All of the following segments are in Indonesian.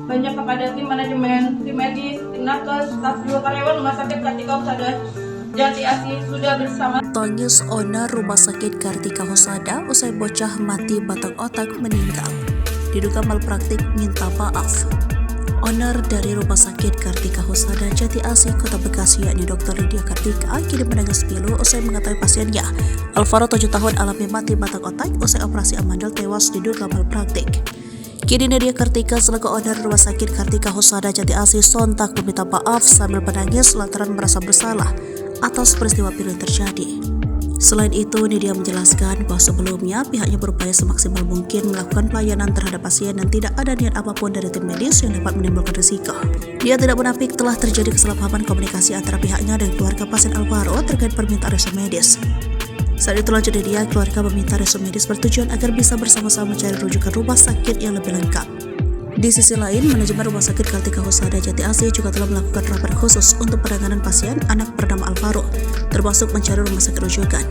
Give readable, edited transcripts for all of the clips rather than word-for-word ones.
banyak kepada tim manajemen, tim medis, tim nakes, staf juga karyawan Rumah Sakit Kartika Husada Jati Asih sudah bersama. Tangis owner Rumah Sakit Kartika Husada usai bocah mati batang otak meninggal. Diduga malpraktik minta maaf. Owner dari Rumah Sakit Kartika Husada Jati Asih Kota Bekasi yakni Dr. Lydia Kartika kini menangis pilu usai mengetahui pasiennya Alvaro 7 tahun alami mati batang otak usai operasi amandel tewas diduga malpraktik. Kini Lydia Kartika selaku owner Rumah Sakit Kartika Husada Jati Asih sontak meminta maaf sambil menangis lantaran merasa bersalah atas peristiwa pilu yang terjadi. Selain itu, Lydia menjelaskan bahwa sebelumnya pihaknya berupaya semaksimal mungkin melakukan pelayanan terhadap pasien dan tidak ada niat apapun dari tim medis yang dapat menimbulkan risiko. Dia tidak menapik telah terjadi kesalahpahaman komunikasi antara pihaknya dan keluarga pasien Alvaro terkait permintaan resum medis. Saat itu lanjut Lydia, keluarga meminta resum medis bertujuan agar bisa bersama-sama mencari rujukan rumah sakit yang lebih lengkap. Di sisi lain, manajemen Rumah Sakit Kartika Husada Jati Asih juga telah melakukan rapat khusus untuk penanganan pasien anak bernama Alvaro, termasuk mencari rumah sakit rujukan.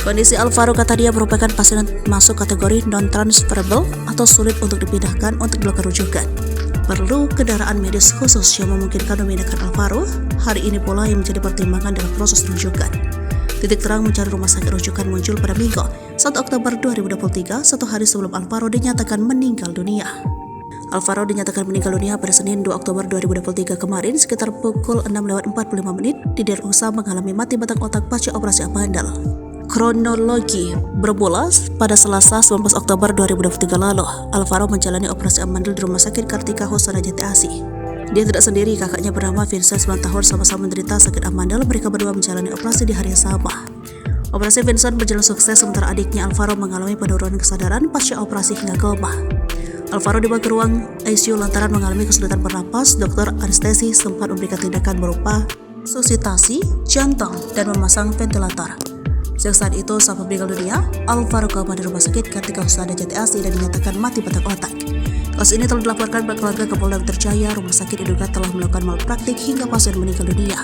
Kondisi Alvaro kata dia merupakan pasien masuk kategori non-transferable atau sulit untuk dipindahkan untuk dilakukan rujukan. Perlu kendaraan medis khusus yang memungkinkan memindahkan Alvaro. Hari ini pula yang menjadi pertimbangan dalam proses rujukan. Titik terang mencari rumah sakit rujukan muncul pada Minggu, 1 Oktober 2023, satu hari sebelum Alvaro dinyatakan meninggal dunia. Alvaro dinyatakan meninggal dunia pada Senin 2 Oktober 2023 kemarin sekitar pukul 6:45 di Derusa mengalami mati batang otak pasca operasi amandel. Kronologi bermula pada Selasa 19 Oktober 2023 lalu, Alvaro menjalani operasi amandel di Rumah Sakit Kartika Husada Jati Asih. Dia tidak sendiri, kakaknya bernama Vincent 9 tahun sama-sama menderita sakit amandel. Mereka berdua menjalani operasi di hari yang sama. Operasi Vincent berjalan sukses sementara adiknya Alvaro mengalami penurunan kesadaran pasca operasi hingga koma. Alvaro dibawa ke ruang ICU lantaran mengalami kesulitan bernapas. Dokter anestesi sempat memberikan tindakan berupa resusitasi jantung dan memasang ventilator. Sejak saat itu, saat meninggal dunia, Alvaro koma di Rumah Sakit Kartika Husada Jati Asih dan dinyatakan mati batang otak. Kasus ini telah dilaporkan oleh keluarga ke Polda Metro Jaya. Rumah sakit diduga telah melakukan malpraktik hingga pasien meninggal dunia.